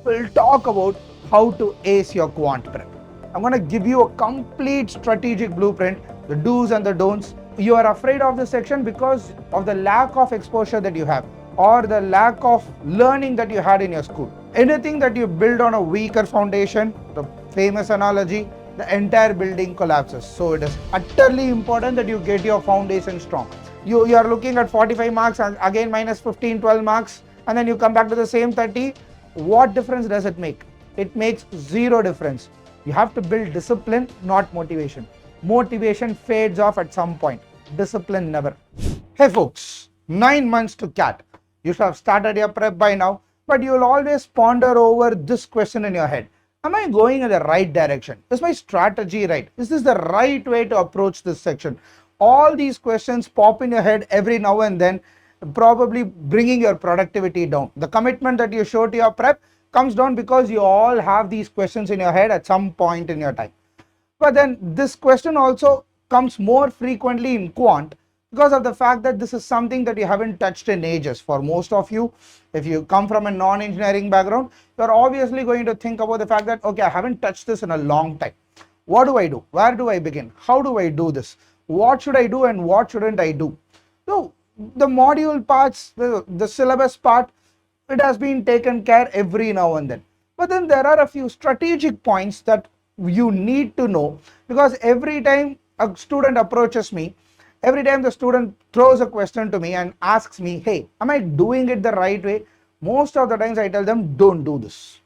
we'll talk about how to ace your quant prep. I'm going to give you a complete strategic blueprint, the do's and the don'ts. You are afraid of this section because of the lack of exposure that you have or the lack of learning that you had in your school. Anything that you build on a weaker foundation, the famous analogy, the entire building collapses. So it is utterly important that you get your foundation strong. You are looking at 45 marks and again minus 15, 12 marks, and then you come back to the same 30. What difference does it make? It makes zero difference. You have to build discipline, not motivation. Motivation fades off at some point. Discipline never. Hey folks, 9 months to CAT. You should have started your prep by now, but you will always ponder over this question in your head. Am I going in the right direction? Is my strategy right? Is this the right way to approach this section? All these questions pop in your head every now and then, probably bringing your productivity down. The commitment that you show to your prep comes down because you all have these questions in your head at some point in your time. But then this question also comes more frequently in quant because of the fact that this is something that you haven't touched in ages. For most of you, if you come from a non-engineering background, you're obviously going to think about the fact that, okay, I haven't touched this in a long time. What do I do? Where do I begin? How do I do this? What should I do and what shouldn't I do? So the module parts, the syllabus part, it has been taken care every now and then. But then there are a few strategic points that you need to know, because every time a student approaches me, every time the student throws a question to me and asks me, hey, am I doing it the right way? Most of the times I tell them, don't do this.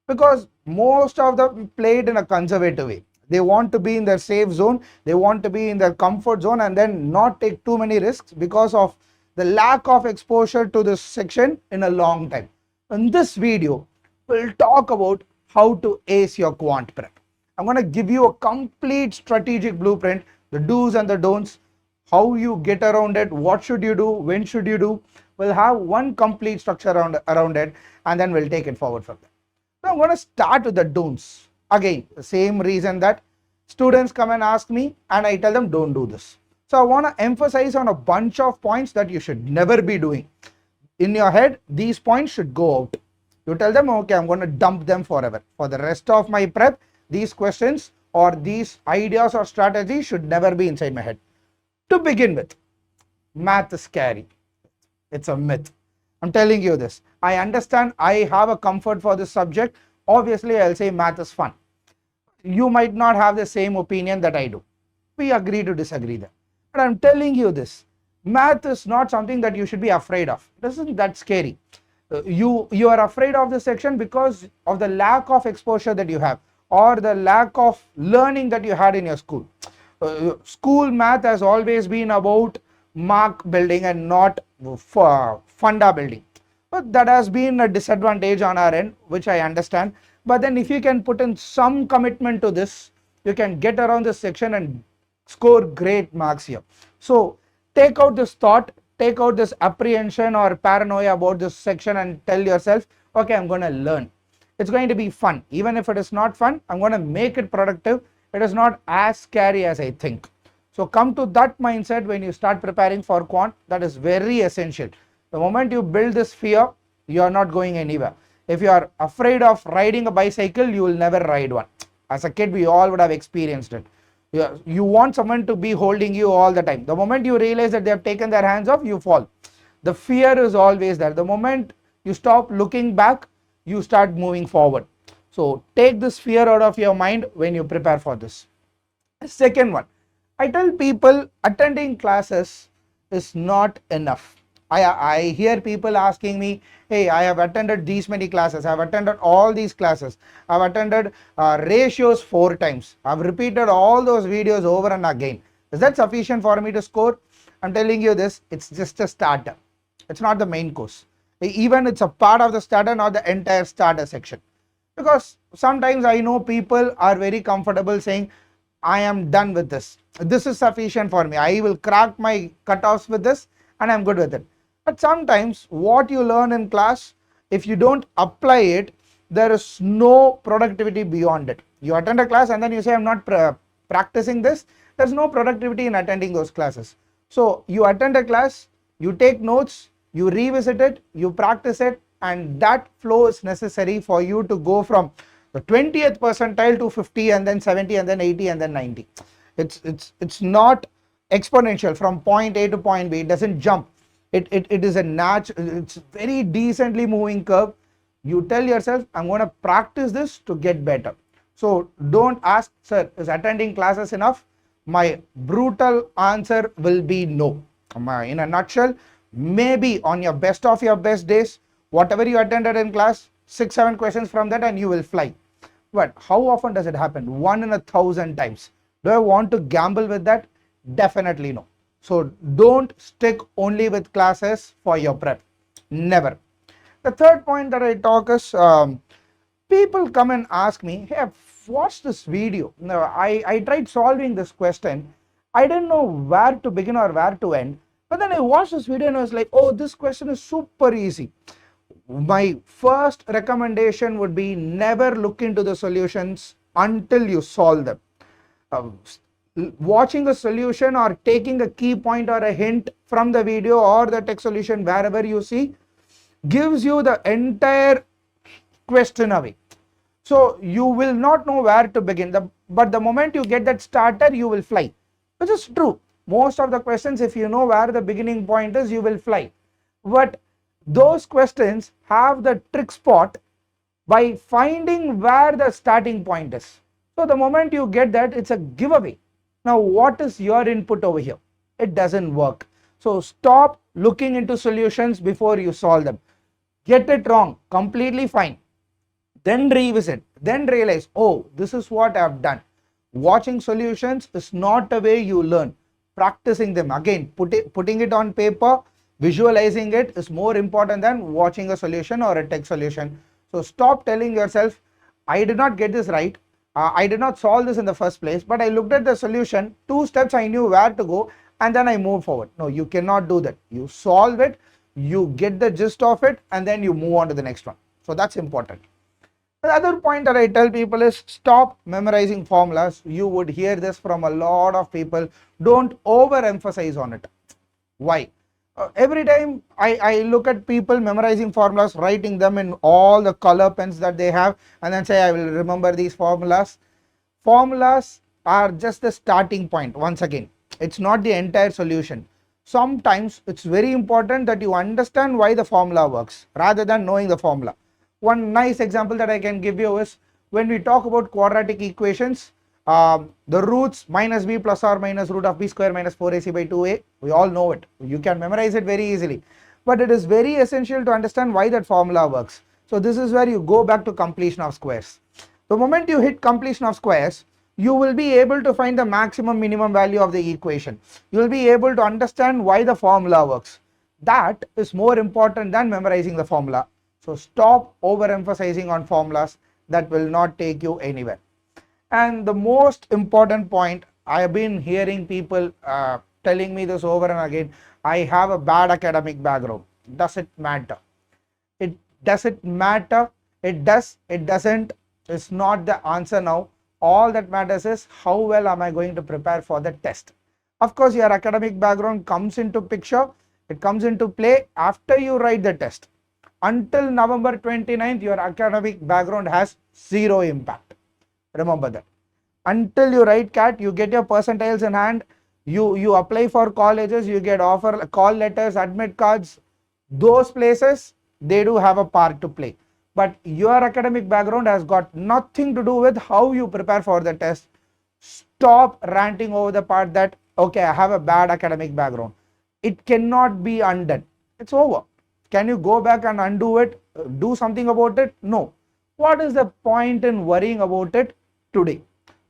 Because most of them play it in a conservative way. They want to be in their safe zone, they want to be in their comfort zone and then not take too many risks because of the lack of exposure to this section in a long time. In this video, we'll talk about how to ace your quant prep. I'm going to give you a complete strategic blueprint, the do's and the don'ts, how you get around it, what should you do, when should you do. We'll have one complete structure around it, and then we'll take it forward from there. Now I'm going to start with the don'ts. Again, the same reason that students come and ask me and I tell them don't do this. So I want to emphasize on a bunch of points that you should never be doing. In your head, these points should go out. You tell them, okay, I'm going to dump them forever. For the rest of my prep, these questions or these ideas or strategies should never be inside my head. To begin with, math is scary. It's a myth. I'm telling you this. I understand I have a comfort for this subject. Obviously, I'll say math is fun. You might not have the same opinion that I do. We agree to disagree there. But I'm telling you this. Math is not something that you should be afraid of. It isn't that scary. You are afraid of this section because of the lack of exposure that you have or the lack of learning that you had in your school. School math has always been about mark building and not funda building. But that has been a disadvantage on our end, which I understand. But then if you can put in some commitment to this, you can get around this section and score great marks here. So take out this thought, take out this apprehension or paranoia about this section and tell yourself, okay, I'm going to learn. It's going to be fun. Even if it is not fun, I'm going to make it productive. It is not as scary as I think. So come to that mindset when you start preparing for quant. That is very essential. The moment you build this fear, you are not going anywhere. If you are afraid of riding a bicycle, you will never ride one. As a kid, we all would have experienced it. You want someone to be holding you all the time. The moment you realize that they have taken their hands off, you fall. The fear is always there. The moment you stop looking back, you start moving forward. So take this fear out of your mind when you prepare for this. Second one, I tell people attending classes is not enough. I hear people asking me, hey, I have attended these many classes, I have attended all these classes, I have attended ratios 4 times, I have repeated all those videos over and again. Is that sufficient for me to score? I'm telling you this, it's just a starter. It's not the main course. Even it's a part of the starter, not the entire starter section. Because sometimes I know people are very comfortable saying, I am done with this. This is sufficient for me. I will crack my cutoffs with this and I'm good with it. But sometimes what you learn in class, if you don't apply it, there is no productivity beyond it. You attend a class and then you say, I'm not practicing this. There's no productivity in attending those classes. So you attend a class, you take notes, you revisit it, you practice it, and that flow is necessary for you to go from the 20th percentile to 50 and then 70 and then 80 and then 90. It's not exponential from point A to point B. It doesn't jump. It is a it's very decently moving curve. You tell yourself, I'm going to practice this to get better. So don't ask, sir, is attending classes enough? My brutal answer will be no. In a nutshell, maybe on your best of your best days, whatever you attended in class, 6-7 questions from that and you will fly. But how often does it happen? 1 in 1,000 times. Do I want to gamble with that? Definitely no. So don't stick only with classes for your prep. Never. The third point that I talk is, people come and ask me, hey, I've watched this video. No, I tried solving this question. I didn't know where to begin or where to end. But then I watched this video and I was like, oh, this question is super easy. My first recommendation would be never look into the solutions until you solve them. Watching a solution or taking a key point or a hint from the video or the text solution wherever you see gives you the entire question away. So you will not know where to begin. But the moment you get that starter, you will fly, which is true. Most of the questions, if you know where the beginning point is, you will fly. But those questions have the trick spot by finding where the starting point is. So the moment you get that, it's a giveaway. Now, what is your input over here? It doesn't work. So stop looking into solutions before you solve them. Get it wrong, completely fine. Then revisit, then realize, oh, this is what I've done. Watching solutions is not a way you learn. Practicing them, again, putting it on paper, visualizing it is more important than watching a solution or a text solution. So stop telling yourself, I did not get this right. I did not solve this in the first place, but I looked at the solution, 2 steps I knew where to go, and then I moved forward. No, you cannot do that. You solve it, you get the gist of it, and then you move on to the next one. So that's important. The other point that I tell people is stop memorizing formulas. You would hear this from a lot of people. Don't overemphasize on it. Why? Every time I look at people memorizing formulas, writing them in all the color pens that they have, and then say I will remember these formulas. Formulas are just the starting point. Once again, it's not the entire solution. Sometimes it's very important that you understand why the formula works rather than knowing the formula. One nice example that I can give you is when we talk about quadratic equations, the roots minus b plus or minus root of b square minus 4ac by 2a, we all know it. You can memorize it very easily. But it is very essential to understand why that formula works. So this is where you go back to completion of squares. The moment you hit completion of squares, you will be able to find the maximum minimum value of the equation. You will be able to understand why the formula works. That is more important than memorizing the formula. So stop overemphasizing on formulas. That will not take you anywhere. And the most important point, I have been hearing people telling me this over and again, I have a bad academic background. Does it matter? It doesn't matter. It does, it doesn't. It's not the answer now. All that matters is how well am I going to prepare for the test. Of course, your academic background comes into picture. It comes into play after you write the test. Until November 29th, your academic background has zero impact. Remember that. Until you write CAT, you get your percentiles in hand, you apply for colleges, you get offer call letters, admit cards. Those places, they do have a part to play. But your academic background has got nothing to do with how you prepare for the test. Stop ranting over the part that, okay, I have a bad academic background. It cannot be undone. It's over. Can you go back and undo it? Do something about it? No. What is the point in worrying about it today?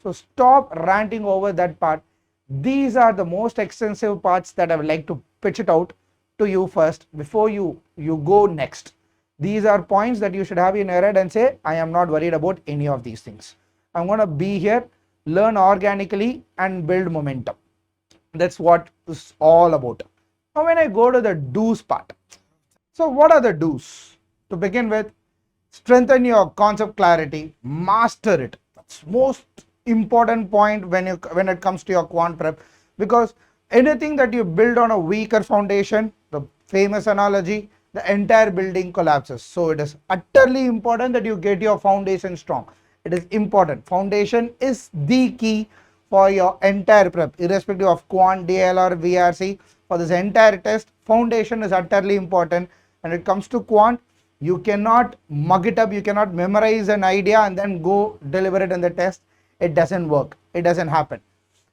So stop ranting over that part. These are the most extensive parts that I would like to pitch it out to you first before you go next. These are points that you should have in your head and say, I am not worried about any of these things. I'm going to be here, learn organically and build momentum. That's what it's all about. Now when I go to the do's part. So what are the do's? To begin with, strengthen your concept clarity, master it. That's most important point when it comes to your quant prep, because anything that you build on a weaker foundation, the famous analogy, the entire building collapses. So it is utterly important that you get your foundation strong. It is important. Foundation is the key for your entire prep, irrespective of quant, DL or VRC. For this entire test, foundation is utterly important. When it comes to quant, you cannot mug it up, you cannot memorize an idea and then go deliver it in the test. It doesn't work, it doesn't happen.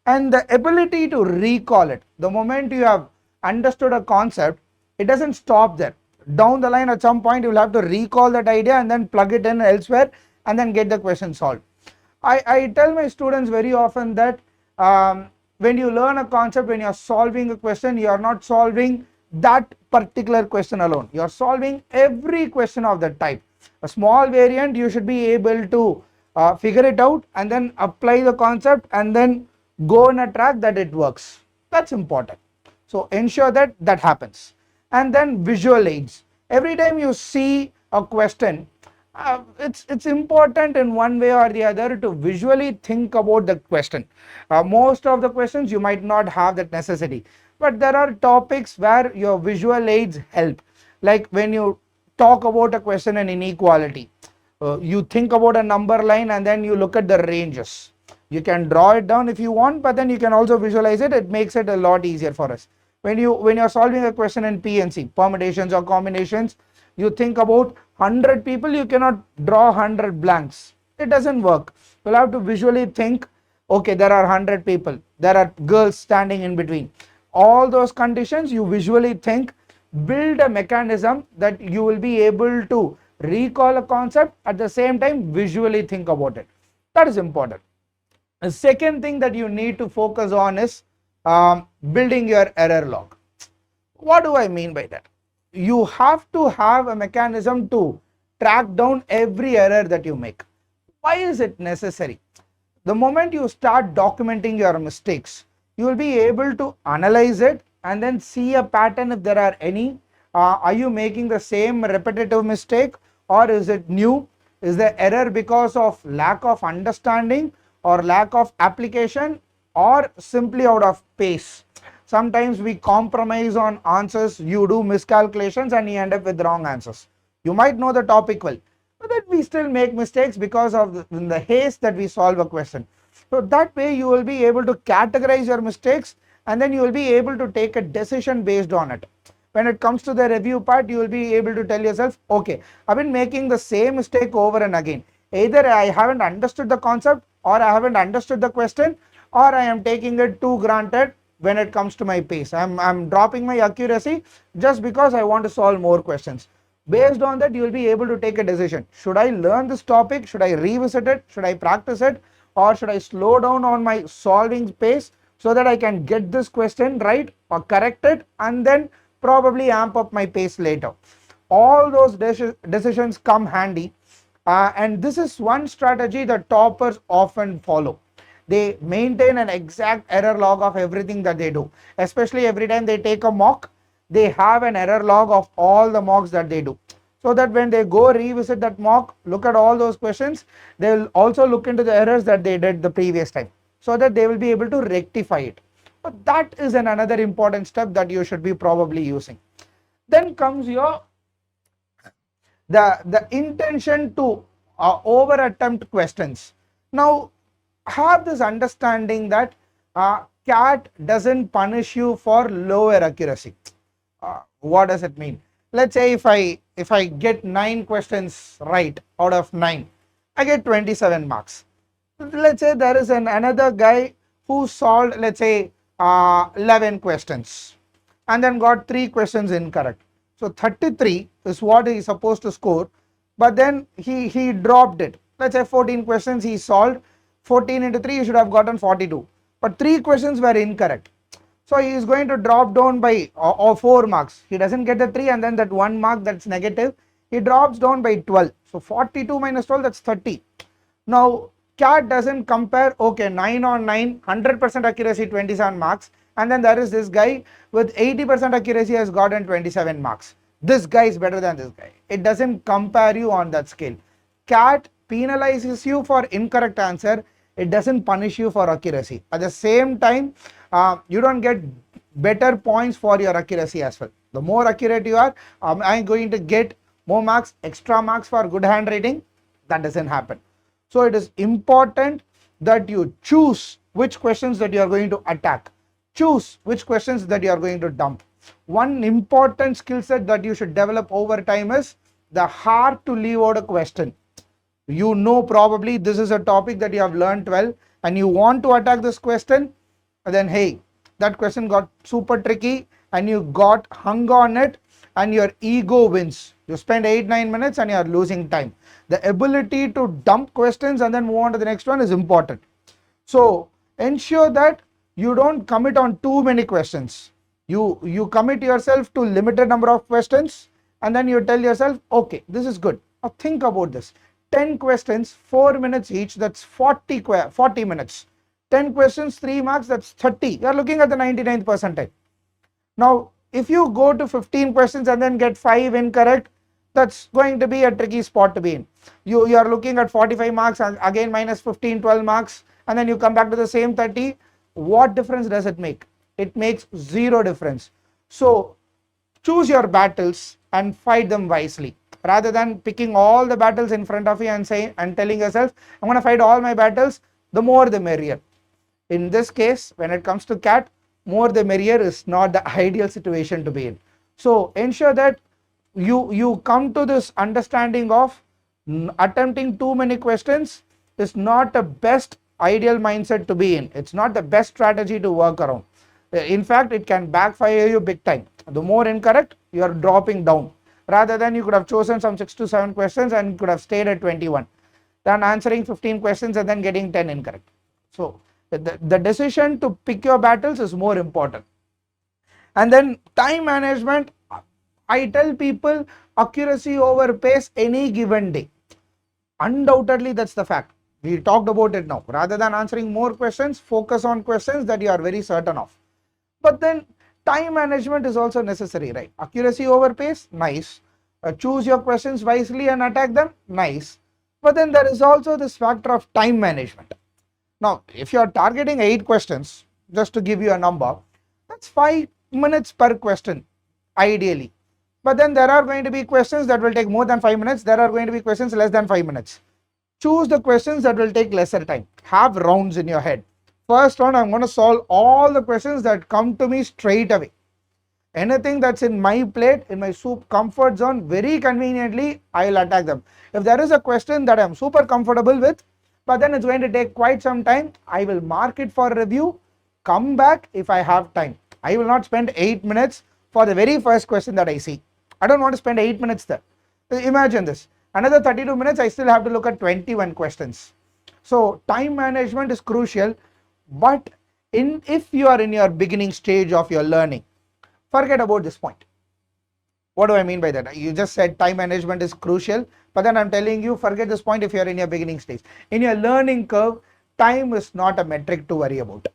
And the ability to recall it, the moment you have understood a concept, it doesn't stop there. Down the line at some point you will have to recall that idea and then plug it in elsewhere and then get the question solved. I tell my students very often that when you learn a concept, when you are solving a question, you are not solving that particular question alone. You are solving every question of that type. A small variant, you should be able to figure it out and then apply the concept and then go on a track that it works. That's important. So ensure that that happens. And then visual aids. Every time you see a question, it's important in one way or the other to visually think about the question. Most of the questions you might not have that necessity, but there are topics where your visual aids help. Like when you talk about a question in inequality, you think about a number line and then you look at the ranges. You can draw it down if you want, but then you can also visualize it. It makes it a lot easier for us. When you're solving a question in PNC, permutations or combinations, you think about 100 people, you cannot draw 100 blanks. It doesn't work. You'll have to visually think, okay, there are 100 people, there are girls standing in between. All those conditions you visually think, build a mechanism that you will be able to recall a concept, at the same time visually think about it. That is important. The second thing that you need to focus on is building your error log. What do I mean by that? You have to have a mechanism to track down every error that you make. Why is it necessary? The moment you start documenting your mistakes, you will be able to analyze it and then see a pattern if there are any. Are you making the same repetitive mistake, or is it new? Is the error because of lack of understanding or lack of application, or simply out of pace? Sometimes we compromise on answers, you do miscalculations and you end up with wrong answers. You might know the topic well, but then we still make mistakes because of the haste that we solve a question. So that way you will be able to categorize your mistakes and then you will be able to take a decision based on it. When it comes to the review part, you will be able to tell yourself, okay, I've been making the same mistake over and again. Either I haven't understood the concept, or I haven't understood the question, or I am taking it too granted when it comes to my pace. I'm dropping my accuracy just because I want to solve more questions. Based on that, you will be able to take a decision. Should I learn this topic? Should I revisit it? Should I practice it? Or should I slow down on my solving pace so that I can get this question right or correct it and then probably amp up my pace later? All those decisions come handy, and this is one strategy that toppers often follow. They maintain an exact error log of everything that they do, especially every time they take a mock, they have an error log of all the mocks that they do, so that when they go revisit that mock, look at all those questions, they will also look into the errors that they did the previous time, so that they will be able to rectify it. But that is another important step that you should be probably using. Then comes your the intention to over attempt questions. Now have this understanding that CAT doesn't punish you for lower accuracy. What does it mean? Let's say if I get 9 questions right out of 9, I get 27 marks. Let's say there is another guy who solved, let's say 11 questions and then got 3 questions incorrect. So 33 is what he is supposed to score, but then he dropped it. Let's say 14 questions he solved, 14 into 3, he should have gotten 42, but 3 questions were incorrect. So he is going to drop down by 4 marks. He doesn't get the 3 and then that 1 mark that's negative, he drops down by 12. So 42 minus 12, that's 30. Now CAT doesn't compare, okay, 9 on 9, 100% accuracy, 27 marks, and then there is this guy with 80% accuracy has gotten 27 marks. This guy is better than this guy. It doesn't compare you on that scale. CAT penalizes you for incorrect answer. It doesn't punish you for accuracy. At the same time, you don't get better points for your accuracy as well. The more accurate you are, am I going to get more marks, extra marks for good handwriting? That doesn't happen. So it is important that you choose which questions that you are going to attack. Choose which questions that you are going to dump. One important skill set that you should develop over time is the heart to leave out a question. You know, probably this is a topic that you have learned well and you want to attack this question, then hey, that question got super tricky and you got hung on it and your ego wins. You spend 8-9 minutes and you are losing time. The ability to dump questions and then move on to the next one is important. So ensure that you don't commit on too many questions. You commit yourself to limited number of questions and then you tell yourself, okay, this is good. Now think about this. 10 questions, 4 minutes each, that's 40 minutes. 10 questions, 3 marks, that's 30. You are looking at the 99th percentile. Now, if you go to 15 questions and then get 5 incorrect, that's going to be a tricky spot to be in. You are looking at 45 marks, and again minus 15, 12 marks, and then you come back to the same 30. What difference does it make? It makes zero difference. So, choose your battles and fight them wisely. Rather than picking all the battles in front of you and telling yourself, I'm going to fight all my battles, the more the merrier. In this case, when it comes to CAT, more the merrier is not the ideal situation to be in. So ensure that you come to this understanding of attempting too many questions is not the best ideal mindset to be in. It's not the best strategy to work around. In fact, it can backfire you big time. The more incorrect, you are dropping down. Rather than you could have chosen some 6 to 7 questions and could have stayed at 21 than answering 15 questions and then getting 10 incorrect. So the decision to pick your battles is more important. And then time management, I tell people accuracy over pace any given day. Undoubtedly, that's the fact. We talked about it now. Rather than answering more questions, focus on questions that you are very certain of. But then time management is also necessary, right? Accuracy over pace, nice. Choose your questions wisely and attack them, nice. But then there is also this factor of time management. Now, if you are targeting 8 questions, just to give you a number, that's 5 minutes per question, ideally. But then there are going to be questions that will take more than 5 minutes. There are going to be questions less than 5 minutes. Choose the questions that will take lesser time. Have rounds in your head. First round, I'm going to solve all the questions that come to me straight away. Anything that's in my plate, in my comfort zone, very conveniently, I'll attack them. If there is a question that I'm super comfortable with, but then it's going to take quite some time, I will mark it for review, come back if I have time. I will not spend 8 minutes for the very first question that I see. I don't want to spend 8 minutes there. Imagine this. Another 32 minutes, I still have to look at 21 questions. So time management is crucial. But if you are in your beginning stage of your learning, forget about this point. What do I mean by that? You just said time management is crucial, but then I'm telling you, forget this point if you are in your beginning stage. In your learning curve, time is not a metric to worry about.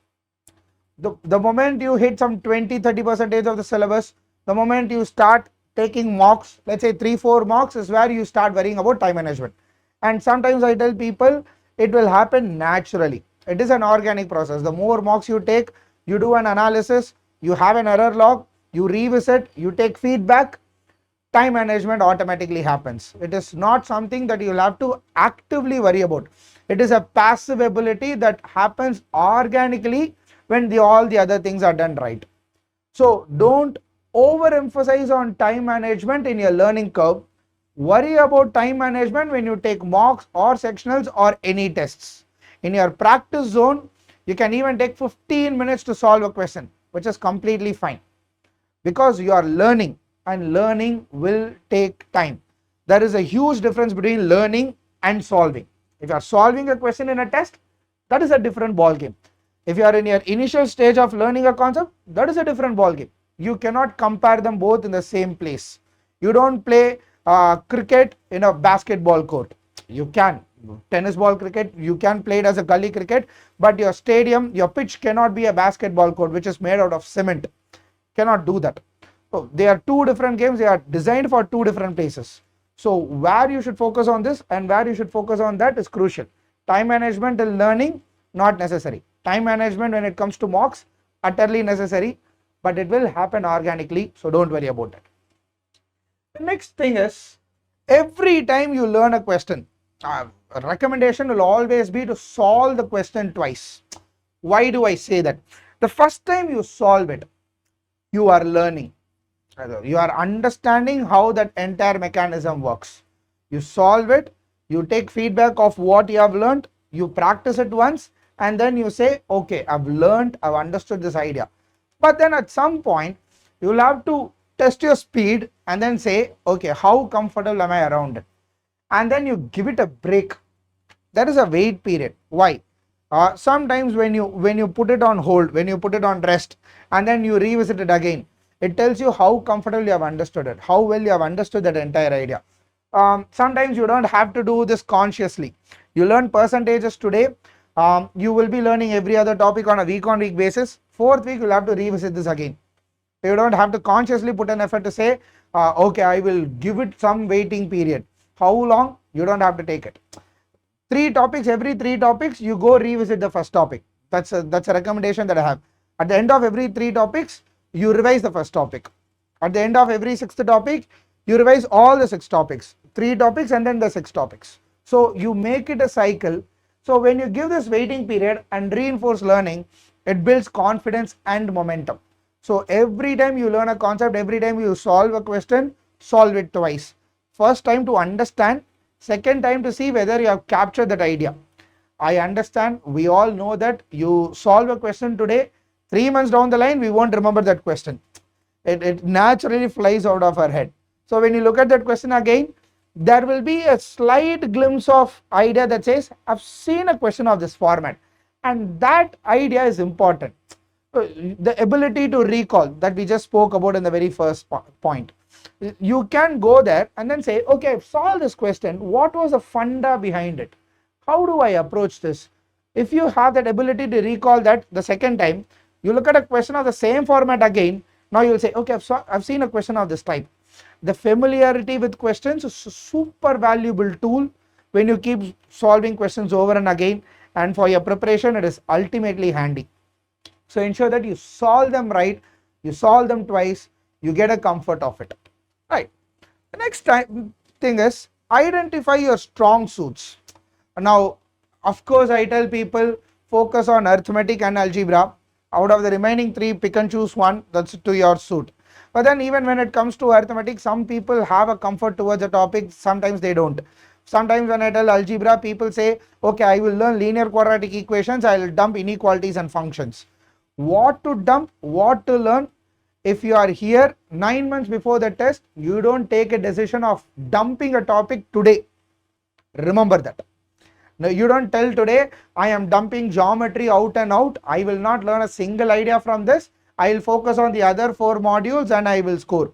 The moment you hit some 20-30% of the syllabus, the moment you start taking mocks, let's say 3-4 mocks is where you start worrying about time management. And sometimes I tell people it will happen naturally. It is an organic process. The more mocks you take, you do an analysis, you have an error log, you revisit, you take feedback, time management automatically happens. It is not something that you'll have to actively worry about. It is a passive ability that happens organically when all the other things are done right. So don't overemphasize on time management in your learning curve. Worry about time management when you take mocks or sectionals or any tests. In your practice zone, you can even take 15 minutes to solve a question, which is completely fine, because you are learning and learning will take time. There is a huge difference between learning and solving. If you are solving a question in a test, that is a different ball game. If you are in your initial stage of learning a concept, that is a different ball game. You cannot compare them both in the same place. You don't play cricket in a basketball court. You can. Tennis ball cricket, you can play it as a gully cricket, but your stadium, your pitch cannot be a basketball court which is made out of cement. Cannot do that. So they are two different games. They are designed for two different places. So where you should focus on this and where you should focus on that is crucial. Time management in learning, not necessary. Time management when it comes to mocks, utterly necessary. but it will happen organically, so don't worry about it. The next thing is, every time you learn a question, a recommendation will always be to solve the question twice. Why do I say that? The first time you solve it, you are learning. You are understanding how that entire mechanism works. You solve it, you take feedback of what you have learned, you practice it once, and then you say, okay, I've learned, I've understood this idea. But then at some point, you'll have to test your speed and then say, okay, how comfortable am I around it? And then you give it a break. There is a wait period. Why? Sometimes when you put it on hold, when you put it on rest, and then you revisit it again, it tells you how comfortable you have understood it, how well you have understood that entire idea. Sometimes you don't have to do this consciously. You learn percentages today. You will be learning every other topic on a week-on-week basis. Fourth week, you'll have to revisit this again. You don't have to consciously put an effort to say, okay, I will give it some waiting period. How long? You don't have to take it. 3 topics, every 3 topics, you go revisit the first topic. That's a recommendation that I have. At the end of every 3 topics, you revise the first topic. At the end of every 6th topic, you revise all the 6 topics. 3 topics and then the 6 topics. So you make it a cycle. So when you give this waiting period and reinforce learning, it builds confidence and momentum. So every time you learn a concept, every time you solve a question, solve it twice. First time to understand, second time to see whether you have captured that idea. I understand, we all know that you solve a question today, 3 months down the line, we won't remember that question. It naturally flies out of our head. So when you look at that question again, there will be a slight glimpse of idea that says, I've seen a question of this format. And that idea is important. The ability to recall that we just spoke about in the very first point. You can go there and then say, okay, I've solved this question. What was the funda behind it? How do I approach this? If you have that ability to recall that the second time, you look at a question of the same format again, now you'll say, okay, I've seen a question of this type. The familiarity with questions is a super valuable tool when you keep solving questions over and again, and for your preparation, it is ultimately handy. So ensure that you solve them right, you solve them twice, you get a comfort of it. Right. The next thing is identify your strong suits. Now, of course, I tell people focus on arithmetic and algebra. Out of the remaining 3, pick and choose one that's to your suit. But then even when it comes to arithmetic, some people have a comfort towards the topic, sometimes they don't. Sometimes when I tell algebra, people say, okay, I will learn linear quadratic equations, I will dump inequalities and functions. What to dump, what to learn? If you are here 9 months before the test, you don't take a decision of dumping a topic today. Remember that. Now you don't tell today, I am dumping geometry out and out. I will not learn a single idea from this. I will focus on the other 4 modules and I will score.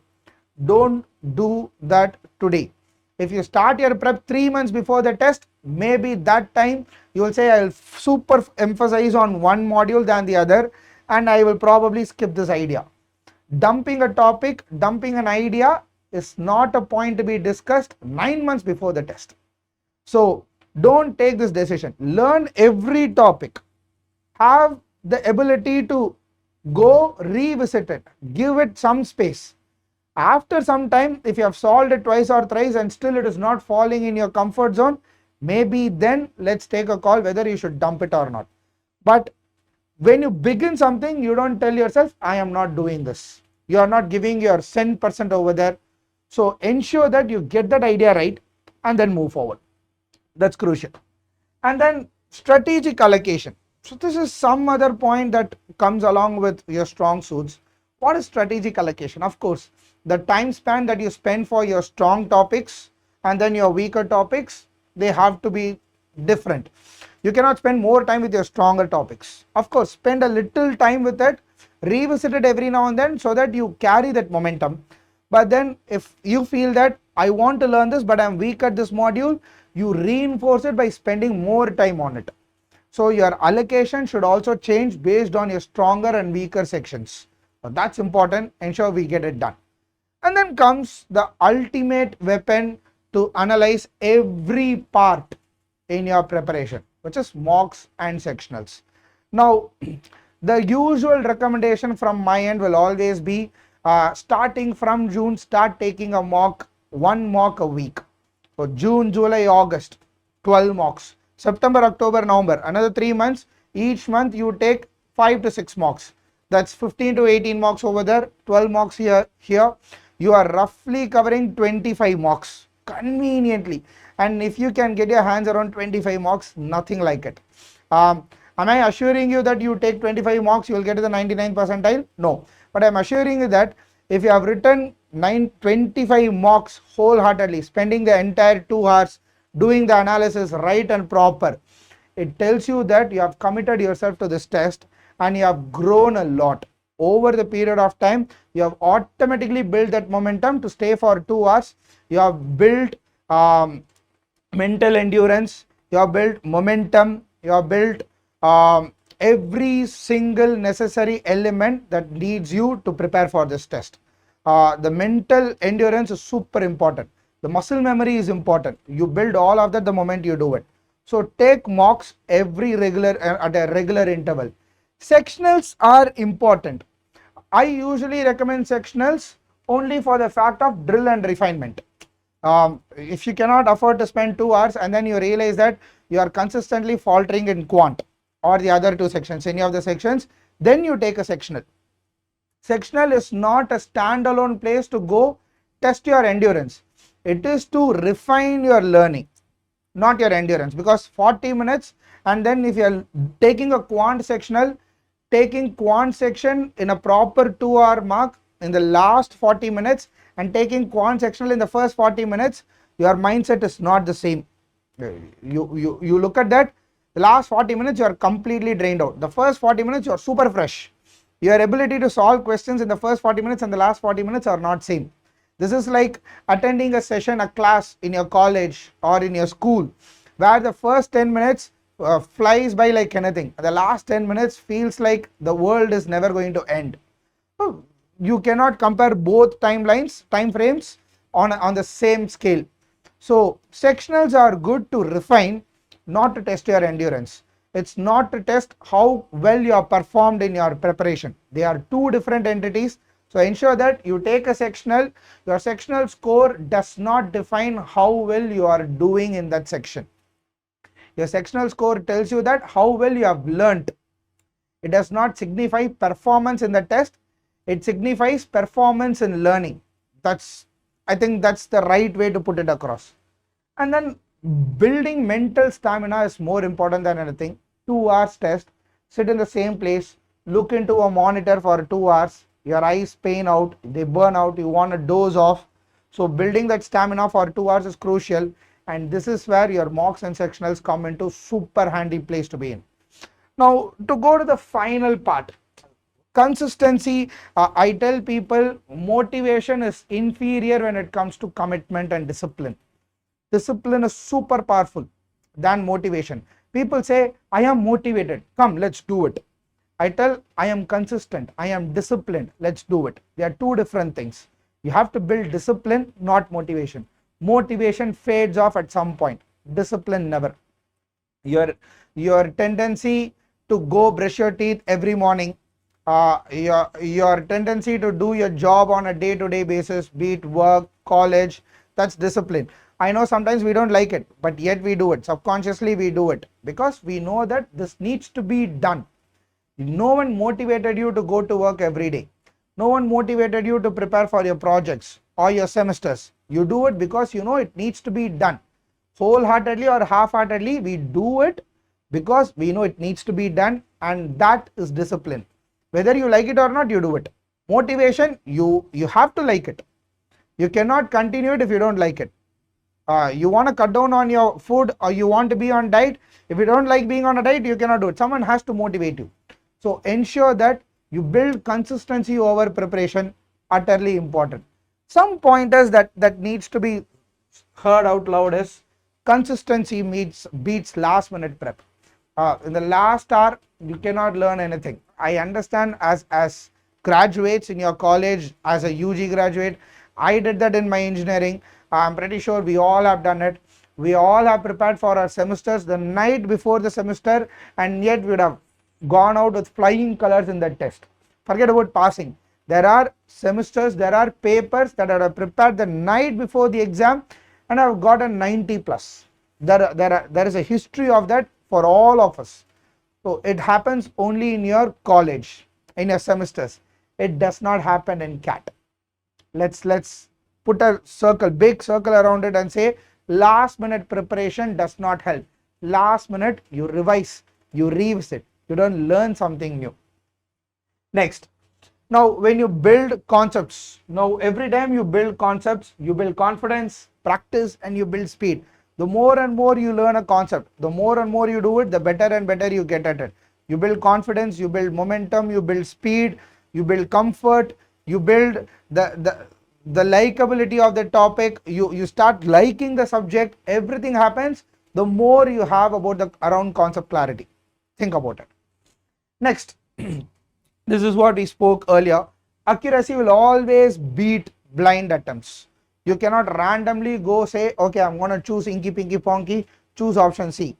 Don't do that today. If you start your prep 3 months before the test, maybe that time you will say, I will super emphasize on one module than the other, and I will probably skip this idea. Dumping a topic, dumping an idea is not a point to be discussed 9 months before the test. So don't take this decision. Learn every topic. Have the ability to go revisit it. Give it some space. After some time, if you have solved it twice or thrice and still it is not falling in your comfort zone, maybe then let's take a call whether you should dump it or not. But when you begin something, you don't tell yourself, I am not doing this. You are not giving your 10% over there. So ensure that you get that idea right and then move forward. That's crucial. And then strategic allocation. So this is some other point that comes along with your strong suits. What is strategic allocation? Of course, the time span that you spend for your strong topics and then your weaker topics, they have to be different. You cannot spend more time with your stronger topics. Of course, spend a little time with it, revisit it every now and then so that you carry that momentum. But then if you feel that I want to learn this but I'm weak at this module, you reinforce it by spending more time on it. So your allocation should also change based on your stronger and weaker sections. So that's important. Ensure we get it done. And then comes the ultimate weapon to analyze every part in your preparation, which is mocks and sectionals. Now, The usual recommendation from my end will always be starting from June, start taking a mock, one mock a week. So June, July, August, 12 mocks. September, October, November, another 3 months. Each month you take 5 to 6 mocks. That's 15 to 18 mocks over there, 12 mocks here. You are roughly covering 25 mocks conveniently. And if you can get your hands around 25 mocks, nothing like it. Am I assuring you that you take 25 mocks, you will get to the 99th percentile? No. But I'm assuring you that if you have written 25 mocks wholeheartedly, spending the entire 2 hours doing the analysis right and proper, it tells you that you have committed yourself to this test and you have grown a lot. Over the period of time, you have automatically built that momentum to stay for 2 hours. You have built mental endurance, you have built momentum, you have built every single necessary element that needs you to prepare for this test. The mental endurance is super important. The muscle memory is important. You build all of that the moment you do it. So take mocks at a regular interval. Sectionals are important. I usually recommend sectionals only for the fact of drill and refinement. If you cannot afford to spend 2 hours and then you realize that you are consistently faltering in quant or the other 2 sections, any of the sections, then you take a sectional. Sectional is not a standalone place to go test your endurance. It is to refine your learning, not your endurance, because 40 minutes, and then if you are taking a quant sectional, taking quant section in a proper 2-hour mark in the last 40 minutes and taking quant sectional in the first 40 minutes, your mindset is not the same. You look at that, the last 40 minutes you are completely drained out. The first 40 minutes you are super fresh. Your ability to solve questions in the first 40 minutes and the last 40 minutes are not same. This is like attending a session, a class in your college or in your school, where the first 10 minutes flies by like anything. The last 10 minutes feels like the world is never going to end. You cannot compare both time frames on the same scale. So sectionals are good to refine, not to test your endurance. It's not to test how well you are performed in your preparation. They are two different entities. So ensure that you take a sectional. Your sectional score does not define how well you are doing in that section. Your sectional score tells you that how well you have learnt. It does not signify performance in the test. It signifies performance in learning. I think that's the right way to put it across. And then building mental stamina is more important than anything. 2 hours test, sit in the same place, look into a monitor for 2 hours, your eyes pain out, they burn out, you want to doze off. So building that stamina for 2 hours is crucial, and this is where your mocks and sectionals come into super handy place to be in. Now to go to the final part, consistency. I tell people motivation is inferior when it comes to commitment and discipline. Discipline is super powerful than motivation. People say, I am motivated, come let's do it. I tell, I am consistent, I am disciplined, let's do it. They are two different things. You have to build discipline, not motivation. Motivation fades off at some point, discipline never. Your tendency to go brush your teeth every morning, your tendency to do your job on a day-to-day basis, be it work, college, that's discipline. I know sometimes we don't like it, but yet we do it. Subconsciously we do it because we know that this needs to be done. No one motivated you to go to work every day. No one motivated you to prepare for your projects or your semesters. You do it because you know it needs to be done. Wholeheartedly or half-heartedly, we do it because we know it needs to be done, and that is discipline. Whether you like it or not, you do it. Motivation, you have to like it. You cannot continue it if you don't like it. You want to cut down on your food or you want to be on diet. If you don't like being on a diet, you cannot do it. Someone has to motivate you. So ensure that you build consistency over preparation, utterly important. Some pointers that needs to be heard out loud is consistency beats last minute prep. In the last hour, you cannot learn anything. I understand as graduates in your college, as a UG graduate, I did that in my engineering. I'm pretty sure we all have done it. We all have prepared for our semesters the night before the semester, and yet we would have gone out with flying colors in that test. Forget about passing. There are semesters, there are papers that are prepared the night before the exam and have got a 90 plus. There is a history of that for all of us. So it happens only in your college, in your semesters. It does not happen in CAT. Let's put a circle, big circle around it and say last minute preparation does not help. Last minute you revise, you revisit, you don't learn something new. Next, now when you build concepts, now every time you build concepts, you build confidence, practice, and you build speed. The more and more you learn a concept, the more and more you do it, the better and better you get at it. You build confidence, you build momentum, you build speed, you build comfort, you build the likability of the topic, you start liking the subject. Everything happens the more you have about the around concept clarity. Think about it. Next, this is what we spoke earlier. Accuracy will always beat blind attempts. You cannot randomly go say, okay, I'm going to choose Inky Pinky Ponky, choose option C.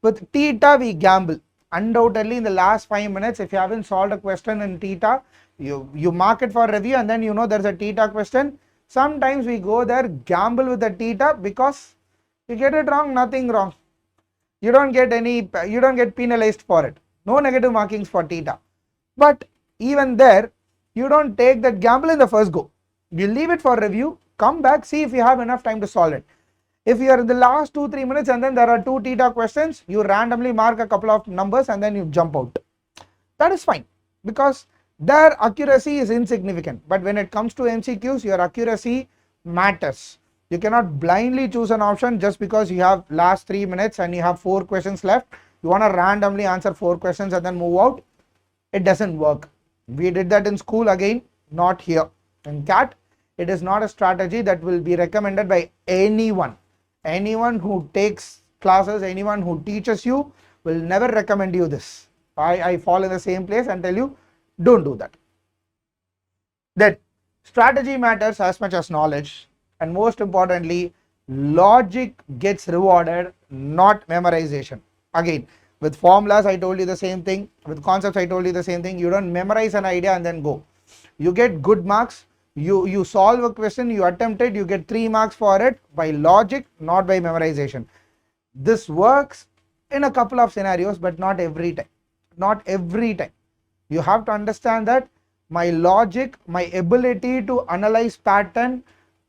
With theta, we gamble. Undoubtedly, in the last 5 minutes, if you haven't solved a question in theta, you mark it for review and then you know there's a theta question. Sometimes we go there, gamble with the theta because you get it wrong, nothing wrong. You don't get penalized for it. No negative markings for theta. But even there, you don't take that gamble in the first go. You leave it for review, come back, see if you have enough time to solve it. If you are in the last 2-3 minutes and then there are 2 theta questions, you randomly mark a couple of numbers and then you jump out. That is fine because their accuracy is insignificant. But when it comes to MCQs, your accuracy matters. You cannot blindly choose an option just because you have last 3 minutes and you have 4 questions left. You want to randomly answer 4 questions and then move out. It doesn't work. We did that in school, again, not here. In CAT, it is not a strategy that will be recommended by anyone. Anyone who takes classes, anyone who teaches you will never recommend you this. I fall in the same place and tell you, don't do that. Then strategy matters as much as knowledge, and most importantly, logic gets rewarded, not memorization. Again, with formulas, I told you the same thing. With concepts, I told you the same thing. You don't memorize an idea and then go. You get good marks. You solve a question, you attempt it, you get 3 marks for it by logic, not by memorization. This works in a couple of scenarios, but not every time. Not every time. You have to understand that my logic, my ability to analyze pattern,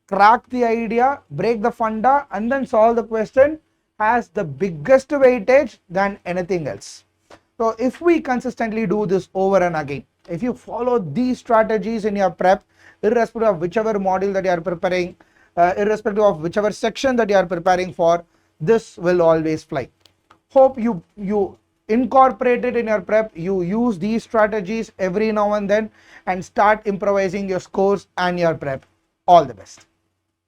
crack the idea, break the funda, and then solve the question has the biggest weightage than anything else. So if we consistently do this over and again, if you follow these strategies in your prep, irrespective of whichever module that you are preparing, irrespective of whichever section that you are preparing for, this will always fly. Hope you incorporate it in your prep, you use these strategies every now and then and start improvising your scores and your prep. All the best.